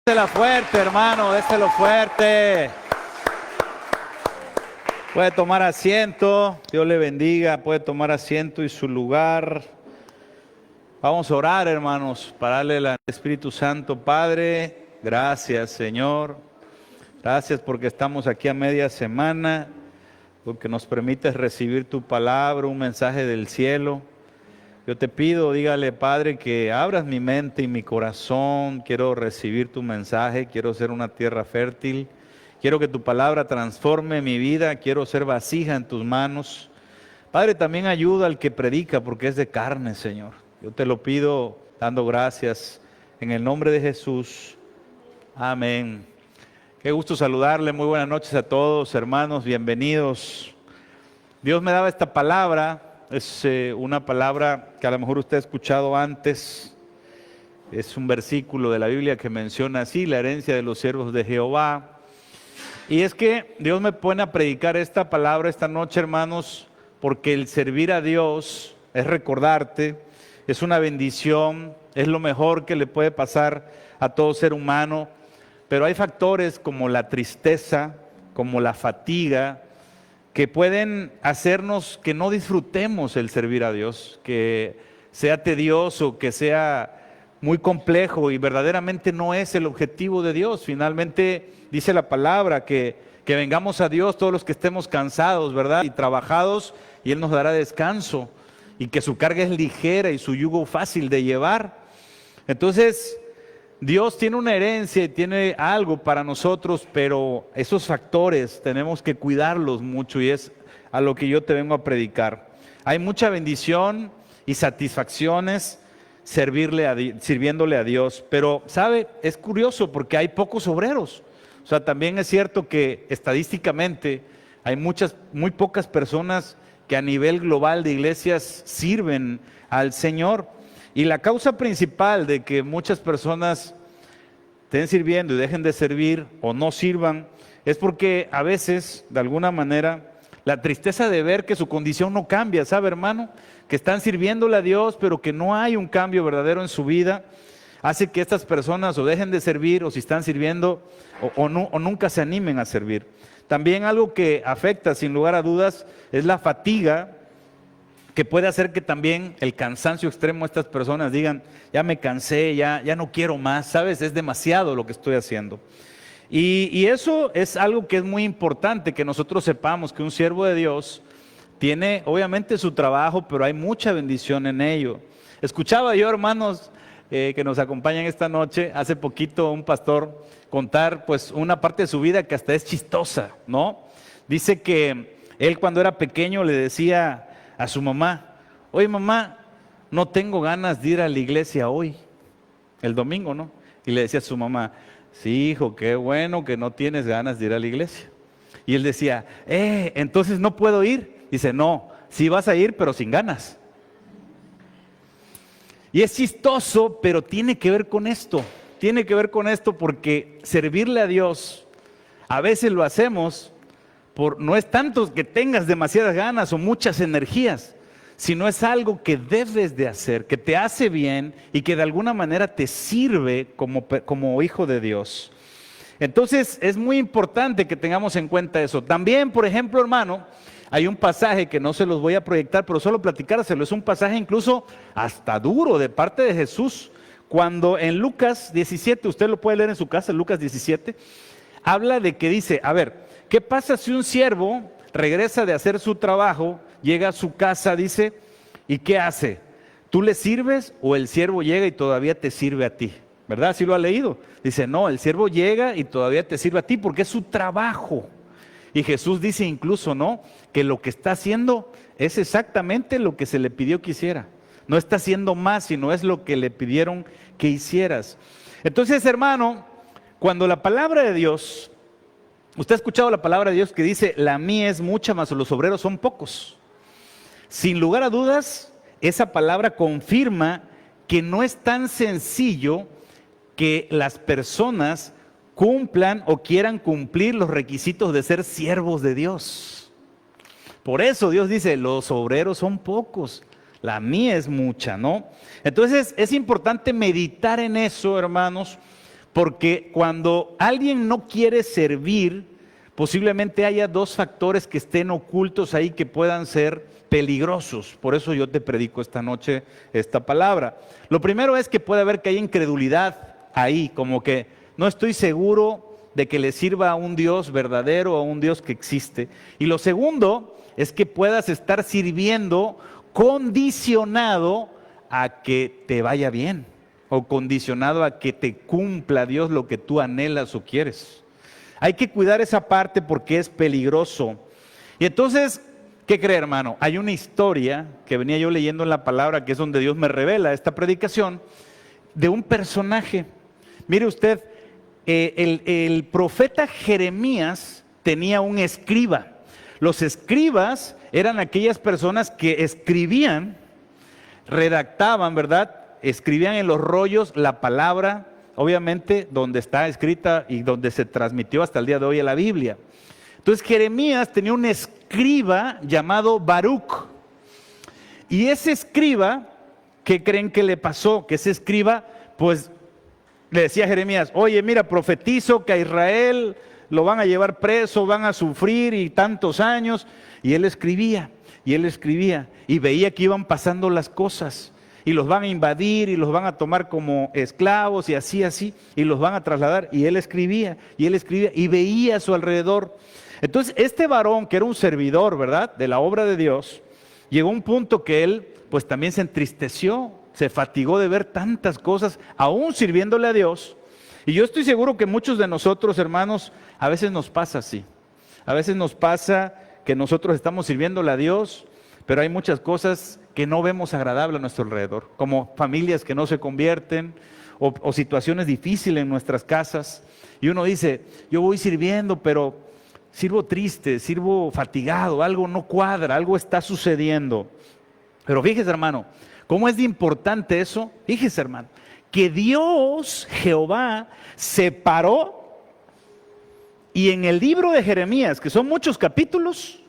Désela fuerte, hermano, déselo fuerte. Puede tomar asiento, Dios le bendiga, puede tomar asiento y su lugar. Vamos a orar, hermanos, para darle al Espíritu Santo. Padre, gracias, Señor. Gracias porque estamos aquí a media semana, porque nos permites recibir tu palabra, un mensaje del cielo. Yo te pido, dígale, Padre, que abras mi mente y mi corazón. Quiero recibir tu mensaje, quiero ser una tierra fértil. Quiero que tu palabra transforme mi vida, quiero ser vasija en tus manos. Padre, también ayuda al que predica, porque es de carne, Señor. Yo te lo pido dando gracias en el nombre de Jesús. Amén. Qué gusto saludarle, muy buenas noches a todos, hermanos, bienvenidos. Dios me daba esta palabra. Es una palabra que a lo mejor usted ha escuchado antes. Es un versículo de la Biblia que menciona así, la herencia de los siervos de Jehová. Y es que Dios me pone a predicar esta palabra esta noche, hermanos, porque el servir a Dios es recordarte, es una bendición, es lo mejor que le puede pasar a todo ser humano. Pero hay factores como la tristeza, como la fatiga, que pueden hacernos que no disfrutemos el servir a Dios, que sea tedioso, que sea muy complejo y verdaderamente no es el objetivo de Dios. Finalmente dice la palabra que vengamos a Dios todos los que estemos cansados, ¿verdad? Y trabajados, y Él nos dará descanso, y que su carga es ligera y su yugo fácil de llevar. Entonces, Dios tiene una herencia y tiene algo para nosotros, pero esos factores tenemos que cuidarlos mucho y es a lo que yo te vengo a predicar. Hay mucha bendición y satisfacciones sirviéndole a Dios, pero ¿sabe? Es curioso porque hay pocos obreros. O sea, también es cierto que estadísticamente hay muy pocas personas que a nivel global de iglesias sirven al Señor. Y la causa principal de que muchas personas estén sirviendo y dejen de servir o no sirvan es porque a veces, de alguna manera, la tristeza de ver que su condición no cambia, ¿sabe, hermano? Que están sirviéndole a Dios, pero que no hay un cambio verdadero en su vida, hace que estas personas o dejen de servir o si están sirviendo o nunca se animen a servir. También algo que afecta, sin lugar a dudas, es la fatiga, que puede hacer que también el cansancio extremo de estas personas digan, ya me cansé, ya no quiero más, ¿sabes? Es demasiado lo que estoy haciendo. Y eso es algo que es muy importante, que nosotros sepamos que un siervo de Dios tiene obviamente su trabajo, pero hay mucha bendición en ello. Escuchaba yo, hermanos, que nos acompañan esta noche, hace poquito un pastor contar pues una parte de su vida que hasta es chistosa, ¿no? Dice que él cuando era pequeño le decía a su mamá, oye mamá, no tengo ganas de ir a la iglesia hoy, el domingo, ¿no? Y le decía a su mamá, sí hijo, qué bueno que no tienes ganas de ir a la iglesia. Y él decía, entonces no puedo ir. Dice, no, sí vas a ir, pero sin ganas. Y es chistoso, pero tiene que ver con esto. Tiene que ver con esto porque servirle a Dios, a veces lo hacemos, no es tanto que tengas demasiadas ganas o muchas energías, sino es algo que debes de hacer, que te hace bien y que de alguna manera te sirve como hijo de Dios. Entonces es muy importante que tengamos en cuenta eso. También, por ejemplo, hermano, hay un pasaje que no se los voy a proyectar, pero solo platicárselo. Es un pasaje incluso hasta duro de parte de Jesús. Cuando en Lucas 17, usted lo puede leer en su casa, Lucas 17, habla de que dice, a ver, ¿qué pasa si un siervo regresa de hacer su trabajo, llega a su casa, dice, ¿y qué hace? ¿Tú le sirves o el siervo llega y todavía te sirve a ti? ¿Verdad? ¿Sí lo ha leído? Dice, no, el siervo llega y todavía te sirve a ti porque es su trabajo. Y Jesús dice incluso, ¿no? Que lo que está haciendo es exactamente lo que se le pidió que hiciera. No está haciendo más, sino es lo que le pidieron que hicieras. Entonces, hermano, cuando la palabra de Dios... Usted ha escuchado la palabra de Dios que dice, la mía es mucha, mas los obreros son pocos. Sin lugar a dudas, esa palabra confirma que no es tan sencillo que las personas cumplan o quieran cumplir los requisitos de ser siervos de Dios. Por eso Dios dice, los obreros son pocos, la mía es mucha, ¿no? Entonces es importante meditar en eso, hermanos, porque cuando alguien no quiere servir, posiblemente haya dos factores que estén ocultos ahí que puedan ser peligrosos. Por eso yo te predico esta noche esta palabra. Lo primero es que puede haber que haya incredulidad ahí, como que no estoy seguro de que le sirva a un Dios verdadero o a un Dios que existe. Y lo segundo es que puedas estar sirviendo condicionado a que te vaya bien o condicionado a que te cumpla Dios lo que tú anhelas o quieres. Hay que cuidar esa parte porque es peligroso. Y entonces, ¿qué cree, hermano? Hay una historia que venía yo leyendo en la palabra, que es donde Dios me revela esta predicación, de un personaje. Mire usted, el profeta Jeremías tenía un escriba. Los escribas eran aquellas personas que escribían, redactaban, ¿verdad? Escribían en los rollos la palabra, obviamente donde está escrita y donde se transmitió hasta el día de hoy en la Biblia. Entonces Jeremías tenía un escriba llamado Baruch. Y ese escriba, ¿qué creen que le pasó? Que ese escriba, pues le decía a Jeremías, oye, mira, profetizo que a Israel lo van a llevar preso, van a sufrir y tantos años. Y él escribía, y veía que iban pasando las cosas. Y los van a invadir y los van a tomar como esclavos y así, y los van a trasladar. Y él escribía y veía a su alrededor. Entonces este varón, que era un servidor, ¿verdad?, de la obra de Dios, llegó a un punto que él pues también se entristeció, se fatigó de ver tantas cosas, aún sirviéndole a Dios. Y yo estoy seguro que muchos de nosotros, hermanos, a veces nos pasa así. A veces nos pasa que nosotros estamos sirviéndole a Dios, pero hay muchas cosas que no vemos agradables a nuestro alrededor, como familias que no se convierten o situaciones difíciles en nuestras casas. Y uno dice, yo voy sirviendo, pero sirvo triste, sirvo fatigado, algo no cuadra, algo está sucediendo. Pero fíjese, hermano, ¿cómo es de importante eso? Fíjese, hermano, que Dios, Jehová, se paró y en el libro de Jeremías, que son muchos capítulos,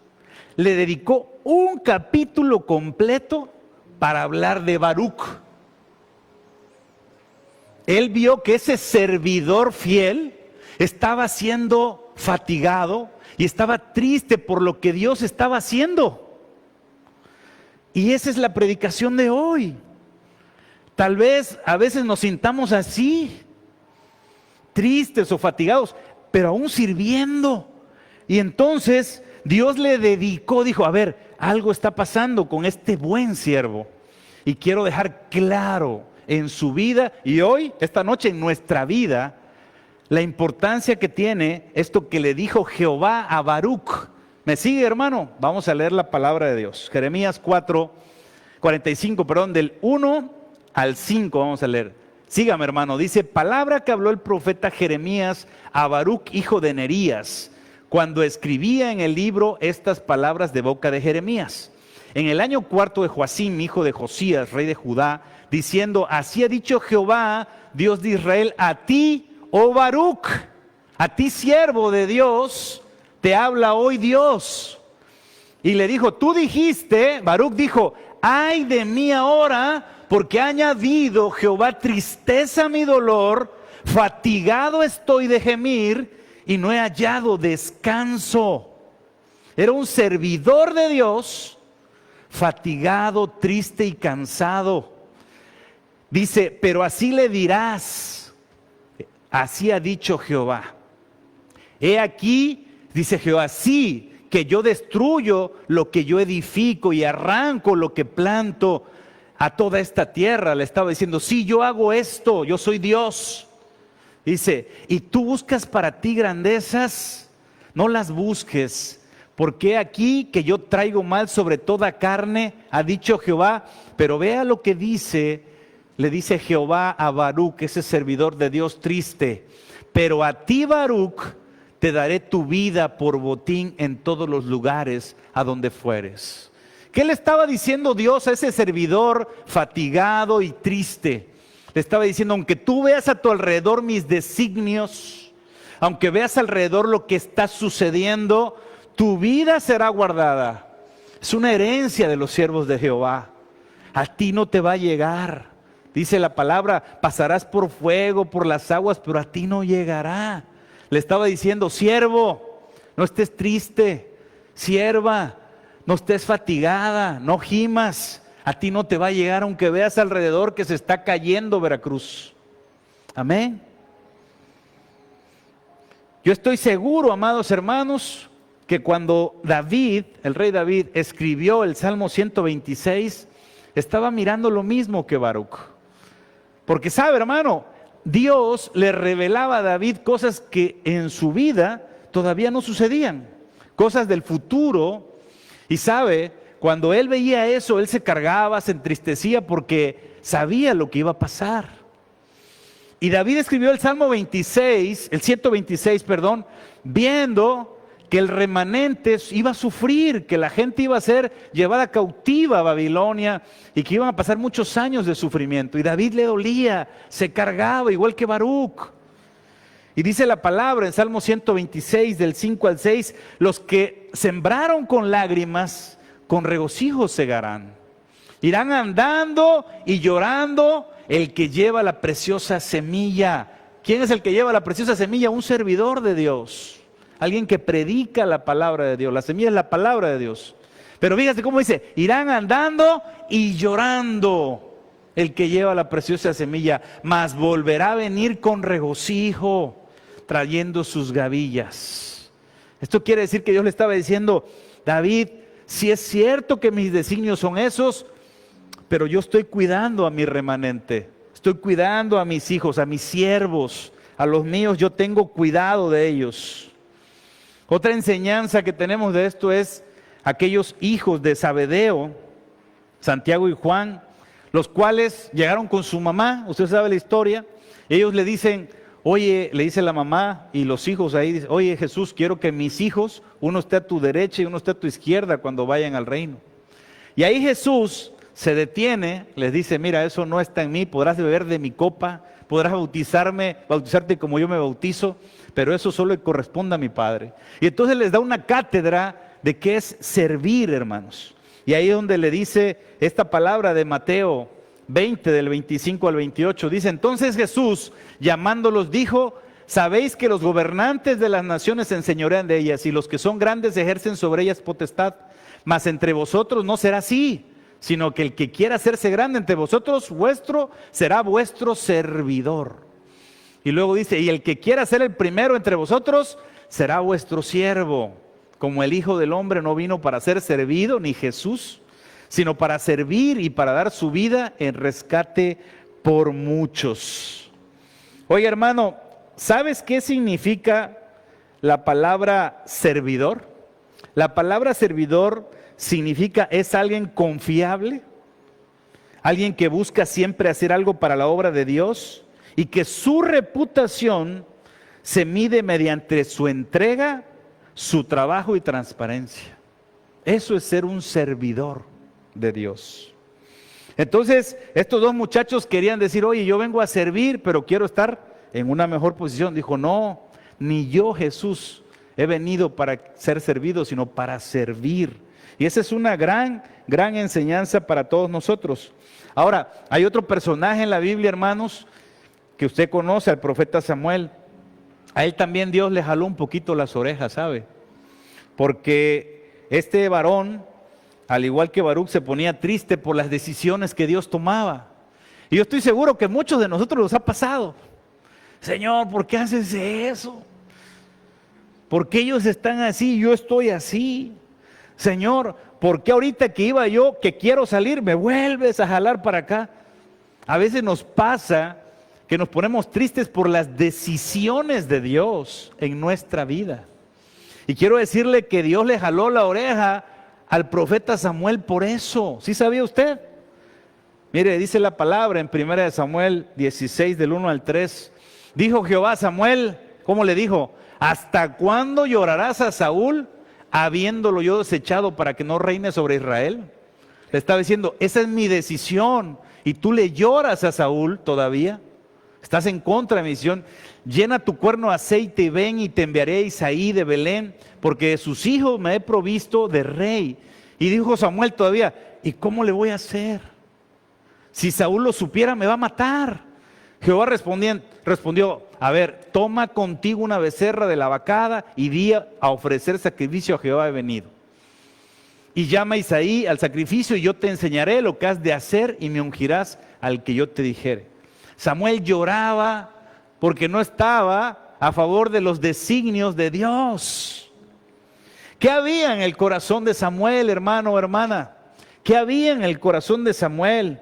le dedicó un capítulo completo para hablar de Baruch. Él vio que ese servidor fiel estaba siendo fatigado y estaba triste por lo que Dios estaba haciendo. Y esa es la predicación de hoy. Tal vez a veces nos sintamos así, tristes o fatigados, pero aún sirviendo. Y entonces Dios le dedicó, dijo, a ver, algo está pasando con este buen siervo. Y quiero dejar claro en su vida y hoy, esta noche en nuestra vida, la importancia que tiene esto que le dijo Jehová a Baruch. ¿Me sigue, hermano? Vamos a leer la palabra de Dios. Jeremías 45, del 1 al 5 vamos a leer. Sígame, hermano. Dice, palabra que habló el profeta Jeremías a Baruch, hijo de Nerías, cuando escribía en el libro estas palabras de boca de Jeremías. En el año 4 de Joacim, hijo de Josías, rey de Judá, diciendo, así ha dicho Jehová, Dios de Israel, a ti, oh Baruch, a ti siervo de Dios, te habla hoy Dios. Y le dijo, tú dijiste, Baruch dijo, ay de mí ahora, porque ha añadido Jehová tristeza a mi dolor, fatigado estoy de gemir y no he hallado descanso. Era un servidor de Dios, fatigado, triste y cansado. Dice, pero así le dirás, así ha dicho Jehová. He aquí, dice Jehová, sí, que yo destruyo lo que yo edifico y arranco lo que planto a toda esta tierra. Le estaba diciendo, sí, yo hago esto, yo soy Dios. Dice, y tú buscas para ti grandezas, no las busques, porque aquí que yo traigo mal sobre toda carne, ha dicho Jehová. Pero vea lo que dice, le dice Jehová a Baruch, ese servidor de Dios triste. Pero a ti, Baruch, te daré tu vida por botín en todos los lugares a donde fueres. ¿Qué le estaba diciendo Dios a ese servidor fatigado y triste? Le estaba diciendo, aunque tú veas a tu alrededor mis designios, aunque veas alrededor lo que está sucediendo, tu vida será guardada. Es una herencia de los siervos de Jehová. A ti no te va a llegar. Dice la palabra, pasarás por fuego, por las aguas, pero a ti no llegará. Le estaba diciendo, siervo, no estés triste, sierva, no estés fatigada, no gimas, a ti no te va a llegar aunque veas alrededor que se está cayendo Veracruz. Amén. Yo estoy seguro, amados hermanos, que cuando David, el rey David, escribió el Salmo 126, estaba mirando lo mismo que Baruch. Porque sabe, hermano, Dios le revelaba a David cosas que en su vida todavía no sucedían, cosas del futuro. Y sabe, cuando él veía eso, él se cargaba, se entristecía porque sabía lo que iba a pasar. Y David escribió el Salmo 26, el 126, perdón, viendo que el remanente iba a sufrir, que la gente iba a ser llevada cautiva a Babilonia y que iban a pasar muchos años de sufrimiento. Y David le dolía, se cargaba, igual que Baruch. Y dice la palabra en Salmo 126, del 5 al 6, los que sembraron con lágrimas, con regocijo segarán. Irán andando y llorando el que lleva la preciosa semilla. ¿Quién es el que lleva la preciosa semilla? Un servidor de Dios. Alguien que predica la palabra de Dios. La semilla es la palabra de Dios. Pero fíjate cómo dice, irán andando y llorando el que lleva la preciosa semilla, mas volverá a venir con regocijo, trayendo sus gavillas. Esto quiere decir que Dios le estaba diciendo, David, si es cierto que mis designios son esos, pero yo estoy cuidando a mi remanente, estoy cuidando a mis hijos, a mis siervos, a los míos, yo tengo cuidado de ellos. Otra enseñanza que tenemos de esto es aquellos hijos de Zebedeo, Santiago y Juan, los cuales llegaron con su mamá, usted sabe la historia, ellos le dicen, oye, le dice la mamá y los hijos ahí, dicen, oye Jesús, quiero que mis hijos, uno esté a tu derecha y uno esté a tu izquierda cuando vayan al reino. Y ahí Jesús se detiene, les dice, mira, eso no está en mí, podrás beber de mi copa, podrás bautizarte como yo me bautizo, pero eso solo le corresponde a mi Padre. Y entonces les da una cátedra de qué es servir, hermanos. Y ahí es donde le dice esta palabra de Mateo 20, del 25 al 28, dice, entonces Jesús, llamándolos, dijo, sabéis que los gobernantes de las naciones se enseñorean de ellas, y los que son grandes ejercen sobre ellas potestad, mas entre vosotros no será así, sino que el que quiera hacerse grande entre vosotros, será vuestro servidor. Y luego dice, y el que quiera ser el primero entre vosotros, será vuestro siervo. Como el Hijo del Hombre no vino para ser servido, ni Jesús, sino para servir y para dar su vida en rescate por muchos. Oye, hermano, ¿sabes qué significa la palabra servidor? La palabra servidor significa es alguien confiable, alguien que busca siempre hacer algo para la obra de Dios y que su reputación se mide mediante su entrega, su trabajo y transparencia. Eso es ser un servidor de Dios. Entonces, estos dos muchachos querían decir, oye, yo vengo a servir, pero quiero estar en una mejor posición. Dijo, no, ni yo, Jesús, he venido para ser servido, sino para servir. Y esa es una gran enseñanza para todos nosotros. Ahora, hay otro personaje en la Biblia, hermanos, que usted conoce, al profeta Samuel. A él también Dios le jaló un poquito las orejas, ¿sabe? Porque este varón, al igual que Baruch, se ponía triste por las decisiones que Dios tomaba. Y yo estoy seguro que muchos de nosotros nos ha pasado. Señor, ¿por qué haces eso? ¿Por qué ellos están así y yo estoy así? Señor, ¿por qué ahorita que iba yo, que quiero salir, me vuelves a jalar para acá? A veces nos pasa que nos ponemos tristes por las decisiones de Dios en nuestra vida. Y quiero decirle que Dios le jaló la oreja al profeta Samuel por eso. ¿Sí sabía usted? Mire, dice la palabra en 1 Samuel 16, del 1 al 3. Dijo Jehová a Samuel, ¿cómo le dijo? ¿Hasta cuándo llorarás a Saúl, habiéndolo yo desechado para que no reine sobre Israel? Le estaba diciendo, esa es mi decisión. Y tú le lloras a Saúl todavía. Estás en contra de mi decisión. Llena tu cuerno de aceite y ven y te enviaré a Isaí de Belén, porque de sus hijos me he provisto de rey. Y dijo Samuel todavía, ¿y cómo le voy a hacer? Si Saúl lo supiera, me va a matar. Jehová respondió, a ver, toma contigo una becerra de la vacada y di a ofrecer sacrificio a Jehová he venido. Y llama a Isaí al sacrificio y yo te enseñaré lo que has de hacer y me ungirás al que yo te dijere. Samuel lloraba porque no estaba a favor de los designios de Dios. ¿Qué había en el corazón de Samuel, hermano o hermana? ¿Qué había en el corazón de Samuel?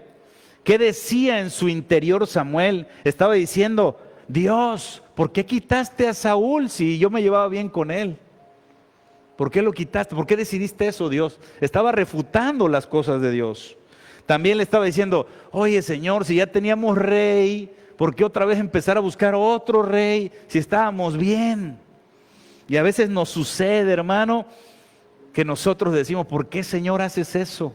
¿Qué decía en su interior Samuel? Estaba diciendo, Dios, ¿por qué quitaste a Saúl si yo me llevaba bien con él? ¿Por qué lo quitaste? ¿Por qué decidiste eso, Dios? Estaba refutando las cosas de Dios. También le estaba diciendo, oye Señor, si ya teníamos rey, ¿por qué otra vez empezar a buscar otro rey si estábamos bien? Y a veces nos sucede, hermano, que nosotros decimos, ¿por qué Señor haces eso?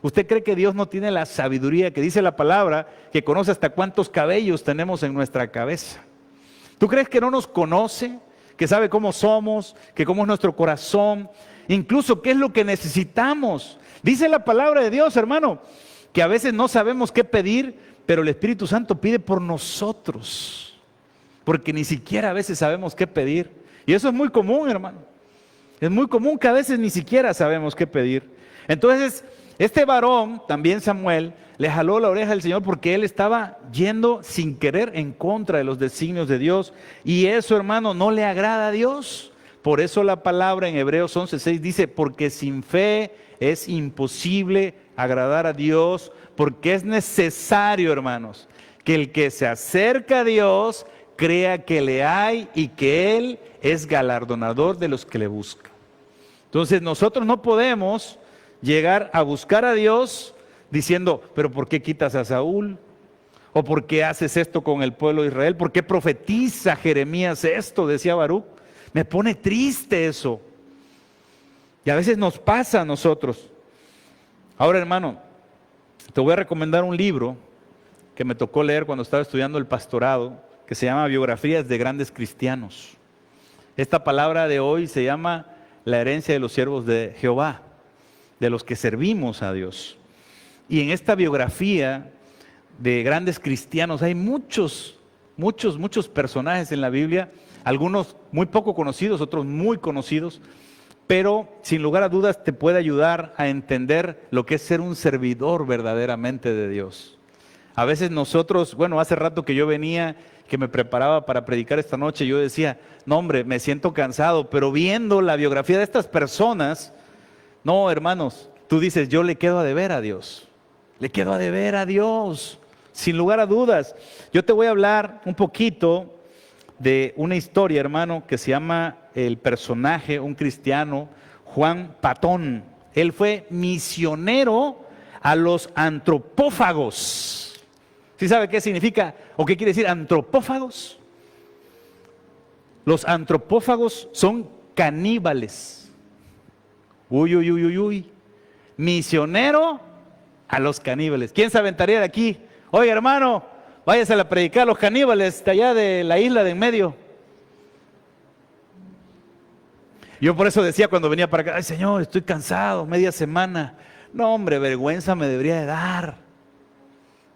¿Usted cree que Dios no tiene la sabiduría que dice la palabra, que conoce hasta cuántos cabellos tenemos en nuestra cabeza? ¿Tú crees que no nos conoce? Que sabe cómo somos, que cómo es nuestro corazón, incluso qué es lo que necesitamos. Dice la palabra de Dios, hermano, que a veces no sabemos qué pedir, pero el Espíritu Santo pide por nosotros, porque ni siquiera a veces sabemos qué pedir. Y eso es muy común, hermano. Es muy común que a veces ni siquiera sabemos qué pedir. Entonces, este varón, también Samuel, le jaló la oreja al Señor porque él estaba yendo sin querer en contra de los designios de Dios. Y eso, hermano, no le agrada a Dios. Por eso la palabra en Hebreos 11:6 dice, porque sin fe es imposible agradar a Dios, porque es necesario, hermanos, que el que se acerca a Dios crea que le hay y que Él es galardonador de los que le buscan. Entonces nosotros no podemos llegar a buscar a Dios diciendo, pero ¿por qué quitas a Saúl? ¿O por qué haces esto con el pueblo de Israel? ¿Por qué profetiza Jeremías esto? Decía Baruch. Me pone triste eso. Y a veces nos pasa a nosotros. Ahora, hermano, te voy a recomendar un libro que me tocó leer cuando estaba estudiando el pastorado, que se llama Biografías de Grandes Cristianos. Esta palabra de hoy se llama La herencia de los siervos de Jehová, de los que servimos a Dios. Y en esta biografía de grandes cristianos hay muchos personajes en la Biblia, algunos muy poco conocidos, otros muy conocidos, pero sin lugar a dudas te puede ayudar a entender lo que es ser un servidor verdaderamente de Dios. A veces nosotros, bueno, hace rato que yo venía, que me preparaba para predicar esta noche, yo decía, no hombre, me siento cansado, pero viendo la biografía de estas personas, no hermanos, tú dices, yo le quedo a deber a Dios, le quedo a deber a Dios, sin lugar a dudas. Yo te voy a hablar un poquito de una historia, hermano, que se llama el personaje, un cristiano, Juan Patón. Él fue misionero a los antropófagos. ¿Sí sabe qué significa o qué quiere decir antropófagos? Los antropófagos son caníbales. Uy, uy, uy, uy, uy. Misionero a los caníbales. ¿Quién se aventaría de aquí? Oye, hermano, váyase a predicar a los caníbales de allá de la isla de en medio. Yo por eso decía cuando venía para acá, ay Señor, estoy cansado, media semana. No hombre, vergüenza me debería de dar.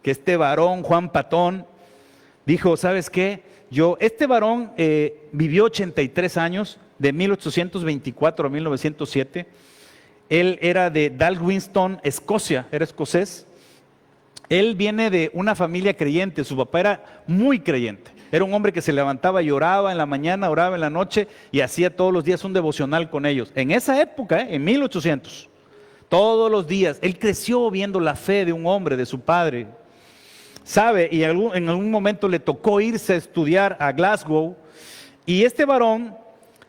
Que este varón, Juan Patón, dijo, ¿sabes qué? Este varón vivió 83 años, de 1824 a 1907. Él era de Dalwhinstone, Escocia, era escocés. Él viene de una familia creyente, su papá era muy creyente. Era un hombre que se levantaba y oraba en la mañana, oraba en la noche y hacía todos los días un devocional con ellos. En esa época, en 1800, todos los días, él creció viendo la fe de un hombre, de su padre. ¿Sabe? Y en algún momento le tocó irse a estudiar a Glasgow y este varón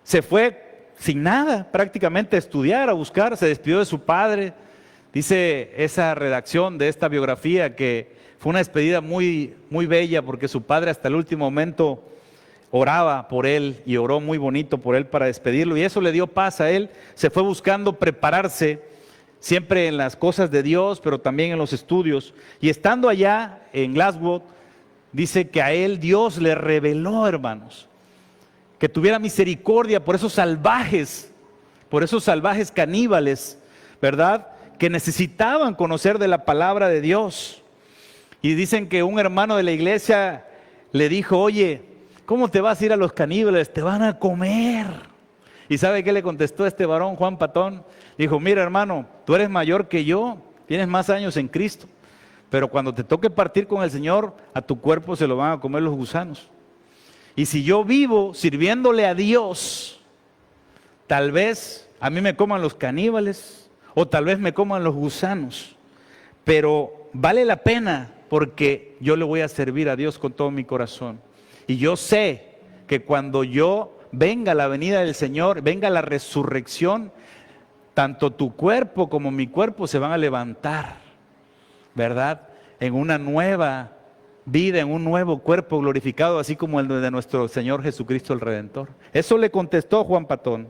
se fue sin nada, prácticamente a estudiar, a buscar, se despidió de su padre. Dice esa redacción de esta biografía que fue una despedida muy, muy bella porque su padre hasta el último momento oraba por él y oró muy bonito por él para despedirlo y eso le dio paz a él. Se fue buscando prepararse siempre en las cosas de Dios, pero también en los estudios. Y estando allá en Glasgow, dice que a él Dios le reveló, hermanos, que tuviera misericordia por esos salvajes caníbales, ¿verdad? Que necesitaban conocer de la palabra de Dios. Y dicen que un hermano de la iglesia le dijo, oye, ¿cómo te vas a ir a los caníbales? Te van a comer. ¿Y sabe qué le contestó este varón, Juan Patón? Dijo, mira hermano, tú eres mayor que yo, tienes más años en Cristo, pero cuando te toque partir con el Señor, a tu cuerpo se lo van a comer los gusanos. Y si yo vivo sirviéndole a Dios, tal vez a mí me coman los caníbales o tal vez me coman los gusanos, pero vale la pena porque yo le voy a servir a Dios con todo mi corazón. Y yo sé que cuando yo venga la venida del Señor, venga la resurrección, tanto tu cuerpo como mi cuerpo se van a levantar, ¿verdad? En una nueva vida, en un nuevo cuerpo glorificado, así como el de nuestro Señor Jesucristo el Redentor. Eso le contestó Juan Patón.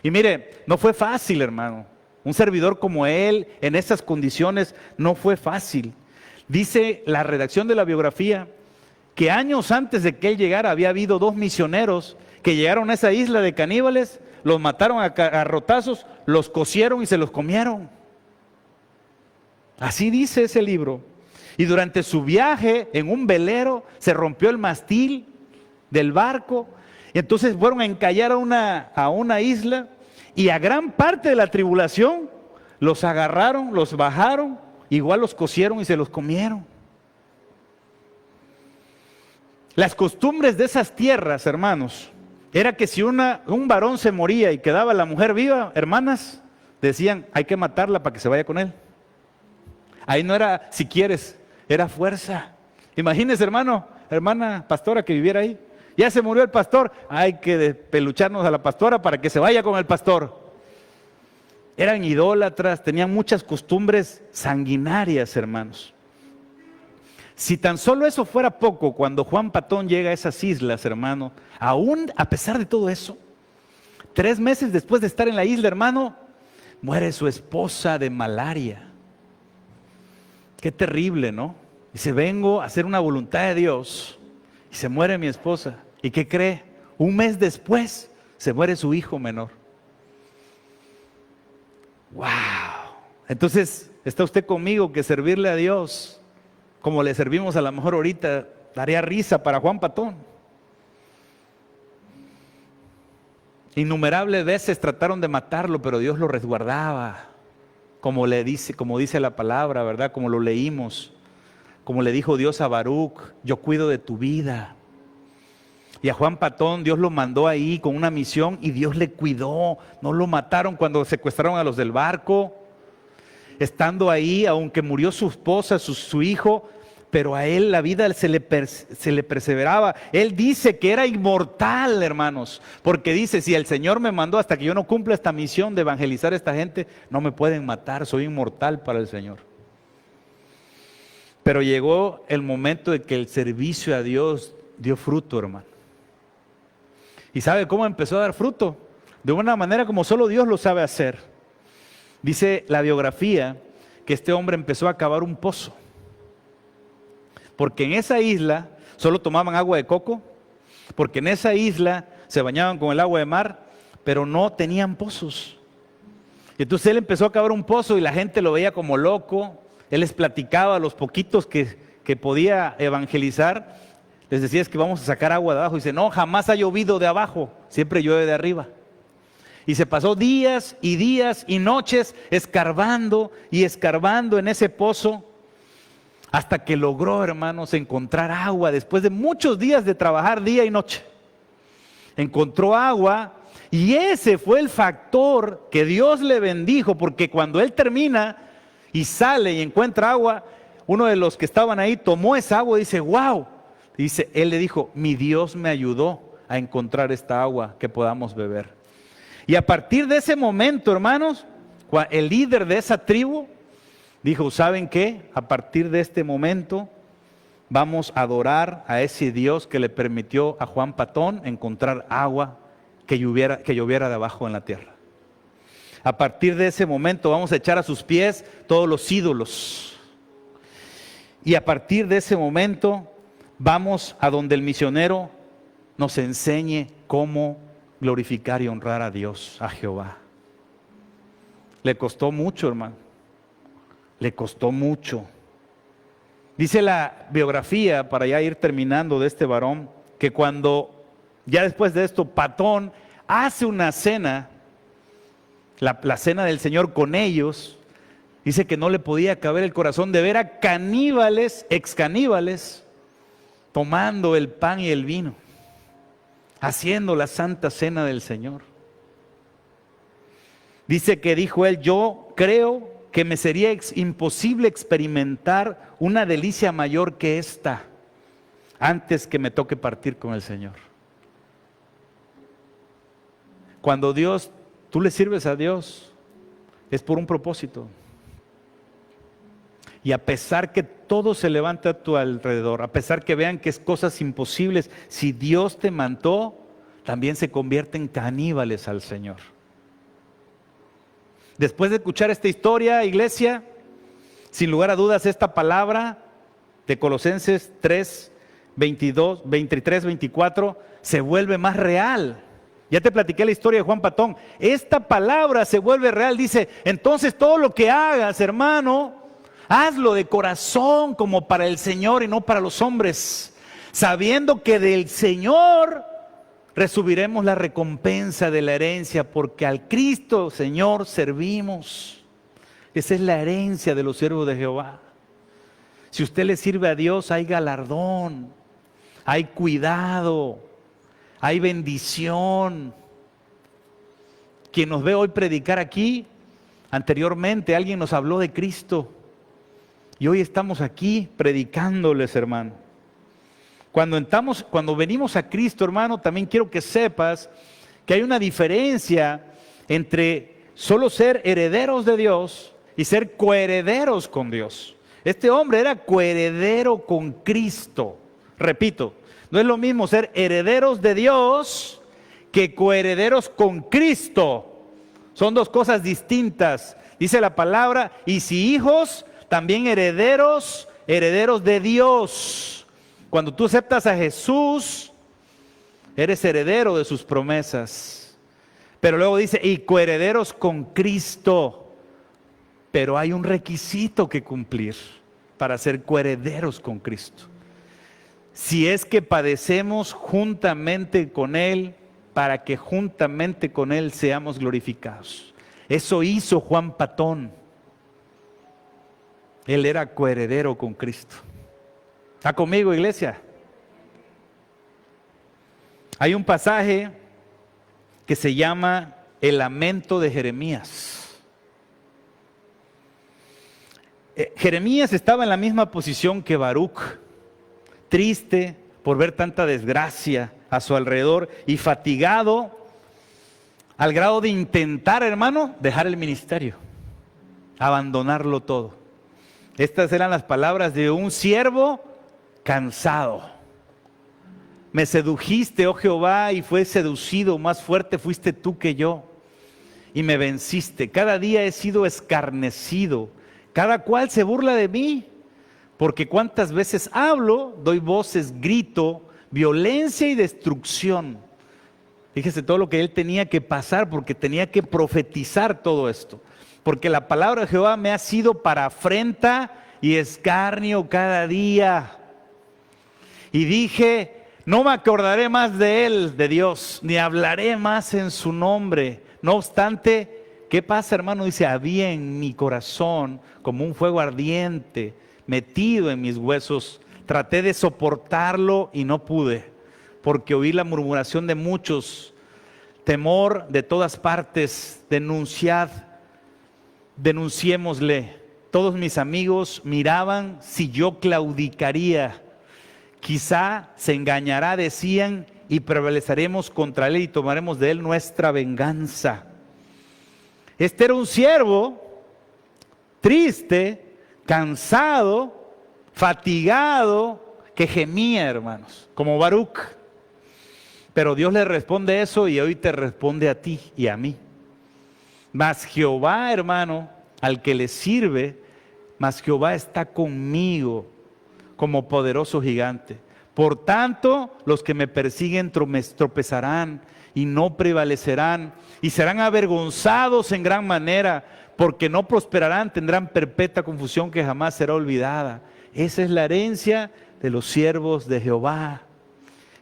Y mire, no fue fácil, hermano. Un servidor como él, en esas condiciones, no fue fácil. Dice la redacción de la biografía que años antes de que él llegara había habido 2 misioneros que llegaron a esa isla de caníbales, los mataron a garrotazos, los cocieron y se los comieron. Así dice ese libro. Y durante su viaje en un velero se rompió el mastil del barco. Y entonces fueron a encallar a una isla y a gran parte de la tribulación los agarraron, los bajaron, igual los cocieron y se los comieron. Las costumbres de esas tierras, hermanos, era que si un varón se moría y quedaba la mujer viva, hermanas, decían, hay que matarla para que se vaya con él. Ahí no era si quieres, era fuerza. Imagínese, hermano, hermana pastora que viviera ahí. Ya se murió el pastor, hay que despelucharnos a la pastora para que se vaya con el pastor. Eran idólatras, tenían muchas costumbres sanguinarias, hermanos. Si tan solo eso fuera poco, cuando Juan Patón llega a esas islas, hermano, aún a pesar de todo eso, 3 meses después de estar en la isla, hermano, muere su esposa de malaria. Qué terrible, ¿no? Dice, vengo a hacer una voluntad de Dios y se muere mi esposa. ¿Y qué cree? 1 mes después se muere su hijo menor. ¡Wow! Entonces, ¿está usted conmigo que servirle a Dios como le servimos a lo mejor ahorita daría risa para Juan Patón? Innumerables veces trataron de matarlo, pero Dios lo resguardaba, como dice la palabra, ¿verdad? Como lo leímos, como le dijo Dios a Baruch, yo cuido de tu vida. Y a Juan Patón Dios lo mandó ahí con una misión y Dios le cuidó. No lo mataron cuando secuestraron a los del barco. Estando ahí, aunque murió su esposa, su hijo, pero a él la vida se le perseveraba. Él dice que era inmortal, hermanos, porque dice, si el Señor me mandó hasta que yo no cumpla esta misión de evangelizar a esta gente, no me pueden matar, soy inmortal para el Señor. Pero llegó el momento de que el servicio a Dios dio fruto, hermano. ¿Y sabe cómo empezó a dar fruto? De una manera como solo Dios lo sabe hacer. Dice la biografía que este hombre empezó a cavar un pozo. Porque en esa isla solo tomaban agua de coco, porque en esa isla se bañaban con el agua de mar, pero no tenían pozos. Y entonces él empezó a cavar un pozo y la gente lo veía como loco. Él les platicaba a los poquitos que podía evangelizar. Les decía, es que vamos a sacar agua de abajo. Y dice, no, jamás ha llovido de abajo, siempre llueve de arriba. Y se pasó días y noches escarbando y escarbando en ese pozo, hasta que logró, hermanos, encontrar agua. Después de muchos días de trabajar día y noche, encontró agua. Y ese fue el factor que Dios le bendijo, porque cuando él termina y sale y encuentra agua, uno de los que estaban ahí tomó esa agua y dice, wow. Dice, él le dijo, mi Dios me ayudó a encontrar esta agua que podamos beber. Y a partir de ese momento, hermanos, el líder de esa tribu dijo, ¿saben qué? A partir de este momento vamos a adorar a ese Dios que le permitió a Juan Patón encontrar agua que lloviera de abajo en la tierra. A partir de ese momento vamos a echar a sus pies todos los ídolos. Y a partir de ese momento vamos a donde el misionero nos enseñe cómo glorificar y honrar a Dios, a Jehová. Le costó mucho, hermano. Le costó mucho. Dice la biografía, para ya ir terminando, de este varón, que cuando, ya después de esto, Patón hace una cena, la cena del Señor con ellos, dice que no le podía caber el corazón de ver a caníbales, ex caníbales, tomando el pan y el vino, haciendo la santa cena del Señor. Dice que dijo él: yo creo que me sería imposible experimentar una delicia mayor que esta antes que me toque partir con el Señor. Cuando tú le sirves a Dios, es por un propósito. Y a pesar que todo se levanta a tu alrededor, a pesar que vean que es cosas imposibles, si Dios te mandó, también se convierten caníbales al Señor. Después de escuchar esta historia, iglesia, sin lugar a dudas, esta palabra de Colosenses 3, 22, 23, 24, se vuelve más real. Ya te platiqué la historia de Juan Patón. Esta palabra se vuelve real. Dice: entonces todo lo que hagas, hermano, hazlo de corazón como para el Señor y no para los hombres, sabiendo que del Señor recibiremos la recompensa de la herencia, porque al Cristo Señor servimos. Esa es la herencia de los siervos de Jehová. Si usted le sirve a Dios, hay galardón, hay cuidado, hay bendición. Quien nos ve hoy predicar aquí, anteriormente alguien nos habló de Cristo y hoy estamos aquí predicándoles, hermano. Cuando venimos a Cristo, hermano, también quiero que sepas que hay una diferencia entre solo ser herederos de Dios y ser coherederos con Dios. Este hombre era coheredero con Cristo. Repito, no es lo mismo ser herederos de Dios que coherederos con Cristo. Son dos cosas distintas. Dice la palabra: y si hijos, también herederos de Dios. Cuando tú aceptas a Jesús, eres heredero de sus promesas. Pero luego dice: y coherederos con Cristo. Pero hay un requisito que cumplir para ser coherederos con Cristo. Si es que padecemos juntamente con Él, para que juntamente con Él seamos glorificados. Eso hizo Juan Patón. Él era coheredero con Cristo. ¿Está conmigo, iglesia? Hay un pasaje que se llama el lamento de Jeremías. Jeremías estaba en la misma posición que Baruch, triste por ver tanta desgracia a su alrededor y fatigado al grado de intentar, hermano, dejar el ministerio, abandonarlo todo. Estas eran las palabras de un siervo cansado. Me sedujiste, oh Jehová, y fue seducido, más fuerte fuiste tú que yo, y me venciste. Cada día he sido escarnecido, cada cual se burla de mí, porque cuántas veces hablo, doy voces, grito, violencia y destrucción. Fíjese todo lo que él tenía que pasar, porque tenía que profetizar todo esto, porque la palabra de Jehová me ha sido para afrenta y escarnio cada día. Y dije: no me acordaré más de él, de Dios, ni hablaré más en su nombre. No obstante, ¿qué pasa, hermano? Dice: había en mi corazón como un fuego ardiente metido en mis huesos. Traté de soportarlo y no pude, porque oí la murmuración de muchos, temor de todas partes. Denunciémosle. Todos mis amigos miraban si yo claudicaría. Quizá se engañará, decían, y prevaleceremos contra él y tomaremos de él nuestra venganza. Este era un siervo triste, cansado, fatigado, que gemía, hermanos, como Baruch. Pero Dios le responde eso y hoy te responde a ti y a mí. Mas Jehová, hermano, al que le sirve, mas Jehová está conmigo como poderoso gigante. Por tanto, los que me persiguen tropezarán y no prevalecerán, y serán avergonzados en gran manera, porque no prosperarán, tendrán perpetua confusión que jamás será olvidada. Esa es la herencia de los siervos de Jehová.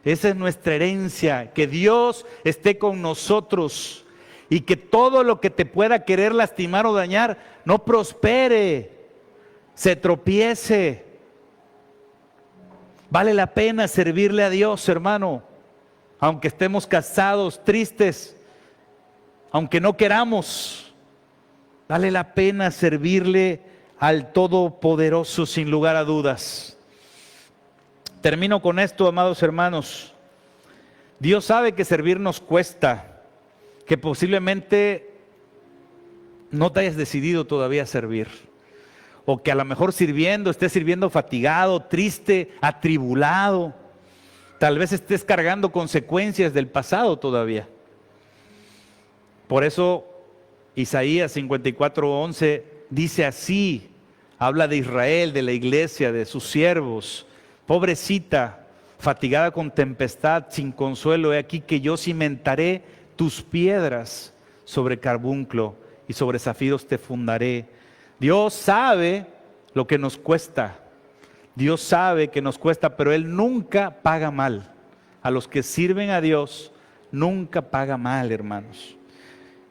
Esa es nuestra herencia, que Dios esté con nosotros y que todo lo que te pueda querer lastimar o dañar no prospere, se tropiece. Vale la pena servirle a Dios, hermano, aunque estemos cansados, tristes, aunque no queramos. Vale la pena servirle al Todopoderoso sin lugar a dudas. Termino con esto, amados hermanos. Dios sabe que servir nos cuesta, que posiblemente no te hayas decidido todavía a servir, o que a lo mejor estés sirviendo fatigado, triste, atribulado. Tal vez estés cargando consecuencias del pasado todavía. Por eso Isaías 54:11 dice así, habla de Israel, de la iglesia, de sus siervos. Pobrecita, fatigada con tempestad, sin consuelo, he aquí que yo cimentaré tus piedras sobre carbunclo y sobre zafiros te fundaré. Dios sabe lo que nos cuesta. Dios sabe que nos cuesta, pero Él nunca paga mal. A los que sirven a Dios, nunca paga mal, hermanos.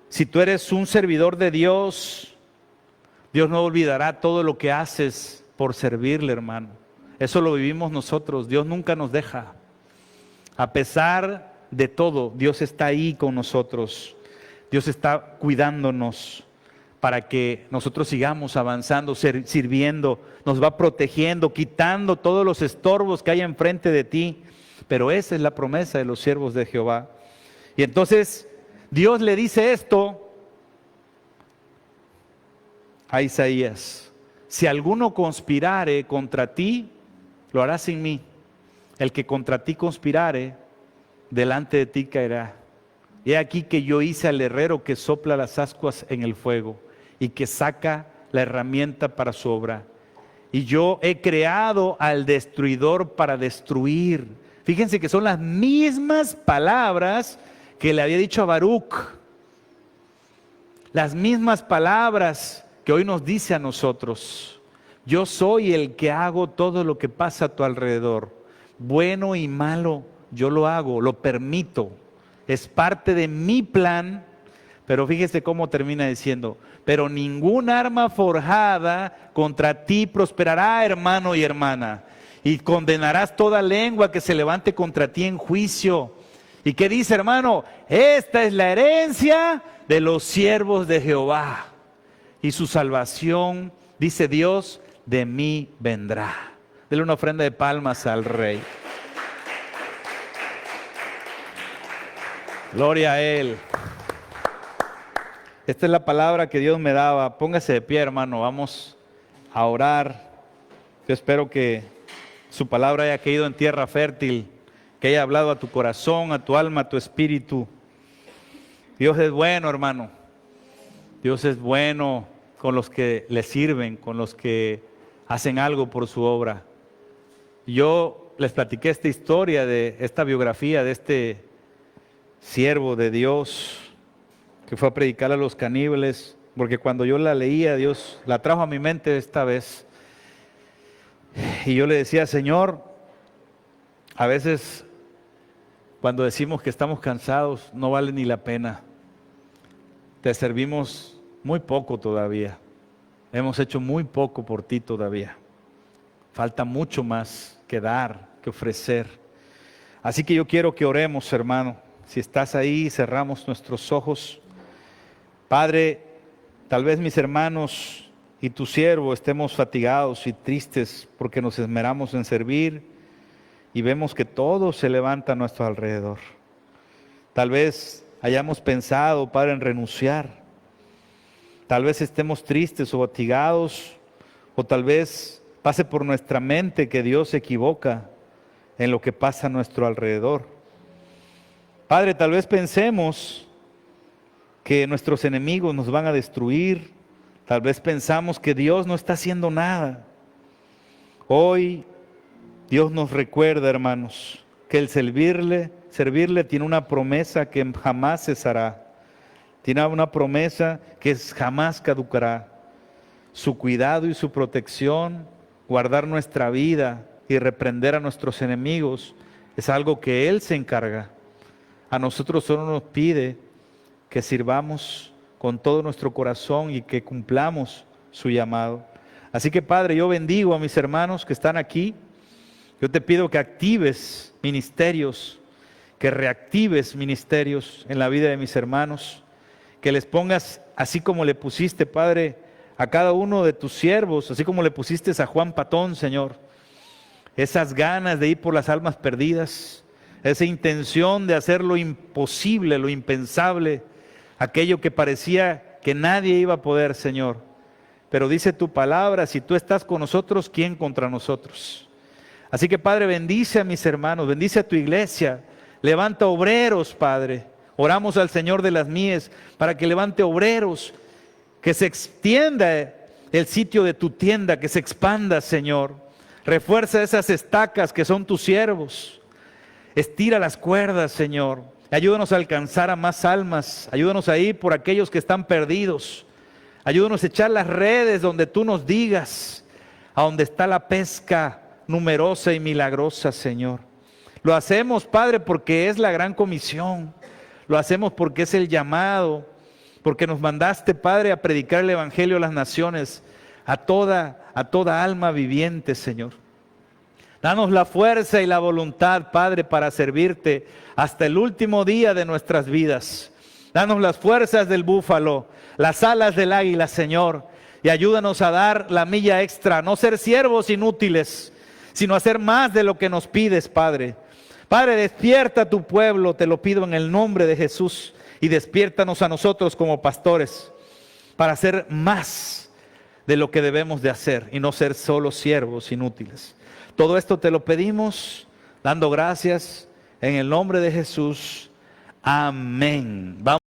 Si tú eres un servidor de Dios, Dios no olvidará todo lo que haces por servirle, hermano. Eso lo vivimos nosotros. Dios nunca nos deja. A pesar de todo, Dios está ahí con nosotros. Dios está cuidándonos para que nosotros sigamos avanzando, sirviendo. Nos va protegiendo, quitando todos los estorbos que hay enfrente de ti. Pero esa es la promesa de los siervos de Jehová. Y entonces Dios le dice esto a Isaías: si alguno conspirare contra ti, lo hará sin mí. El que contra ti conspirare, delante de ti caerá. He aquí que yo hice al herrero que sopla las ascuas en el fuego y que saca la herramienta para su obra. Y yo he creado al destruidor para destruir. Fíjense que son las mismas palabras que le había dicho a Baruch. Las mismas palabras que hoy nos dice a nosotros. Yo soy el que hago todo lo que pasa a tu alrededor. Bueno y malo, yo lo hago, lo permito. Es parte de mi plan. Pero fíjese cómo termina diciendo: pero ningún arma forjada contra ti prosperará, hermano y hermana. Y condenarás toda lengua que se levante contra ti en juicio. ¿Y qué dice, hermano? Esta es la herencia de los siervos de Jehová. Y su salvación, dice Dios, de mí vendrá. Dele una ofrenda de palmas al Rey. Gloria a Él. Esta es la palabra que Dios me daba. Póngase de pie, hermano. Vamos a orar. Yo espero que su palabra haya caído en tierra fértil, que haya hablado a tu corazón, a tu alma, a tu espíritu. Dios es bueno, hermano. Dios es bueno con los que le sirven, con los que hacen algo por su obra. Yo les platiqué esta historia, de esta biografía de este siervo de Dios que fue a predicar a los caníbales, porque cuando yo la leía, Dios la trajo a mi mente esta vez. Y yo le decía: Señor, a veces cuando decimos que estamos cansados, no vale ni la pena. Te servimos muy poco todavía. Hemos hecho muy poco por ti todavía. Falta mucho más que dar, que ofrecer. Así que yo quiero que oremos, hermano. Si estás ahí, cerramos nuestros ojos. Padre, tal vez mis hermanos y tu siervo estemos fatigados y tristes porque nos esmeramos en servir y vemos que todo se levanta a nuestro alrededor. Tal vez hayamos pensado, Padre, en renunciar. Tal vez estemos tristes o fatigados, o tal vez pase por nuestra mente que Dios se equivoca en lo que pasa a nuestro alrededor. Padre, tal vez pensemos que nuestros enemigos nos van a destruir. Tal vez pensamos que Dios no está haciendo nada. Hoy Dios nos recuerda, hermanos, que el servirle tiene una promesa que jamás cesará. Tiene una promesa que jamás caducará. Su cuidado y su protección guardar nuestra vida y reprender a nuestros enemigos es algo que Él se encarga. A nosotros solo nos pide que sirvamos con todo nuestro corazón y que cumplamos su llamado. Así que, Padre, yo bendigo a mis hermanos que están aquí. Yo te pido que actives ministerios, que reactives ministerios en la vida de mis hermanos, que les pongas, así como le pusiste, Padre, a cada uno de tus siervos, así como le pusiste a Juan Patón, Señor, esas ganas de ir por las almas perdidas, esa intención de hacer lo imposible, lo impensable, aquello que parecía que nadie iba a poder, Señor. Pero dice tu palabra, si tú estás con nosotros, ¿quién contra nosotros? Así que, Padre, bendice a mis hermanos, bendice a tu iglesia, levanta obreros, Padre. Oramos al Señor de las mies para que levante obreros, que se extienda el sitio de tu tienda, que se expanda, Señor. Refuerza esas estacas que son tus siervos. Estira las cuerdas, Señor. Ayúdanos a alcanzar a más almas. Ayúdanos a ir por aquellos que están perdidos. Ayúdanos a echar las redes donde tú nos digas, a donde está la pesca numerosa y milagrosa, Señor. Lo hacemos, Padre, porque es la gran comisión. Lo hacemos porque es el llamado, porque nos mandaste, Padre, a predicar el evangelio a las naciones, a toda alma viviente, Señor. Danos la fuerza y la voluntad, Padre, para servirte hasta el último día de nuestras vidas. Danos las fuerzas del búfalo, las alas del águila, Señor, y ayúdanos a dar la milla extra, no ser siervos inútiles, sino hacer más de lo que nos pides, Padre. Padre, despierta a tu pueblo, te lo pido en el nombre de Jesús, y despiértanos a nosotros como pastores para hacer más de lo que debemos de hacer y no ser solo siervos inútiles. Todo esto te lo pedimos dando gracias en el nombre de Jesús. Amén. Vamos.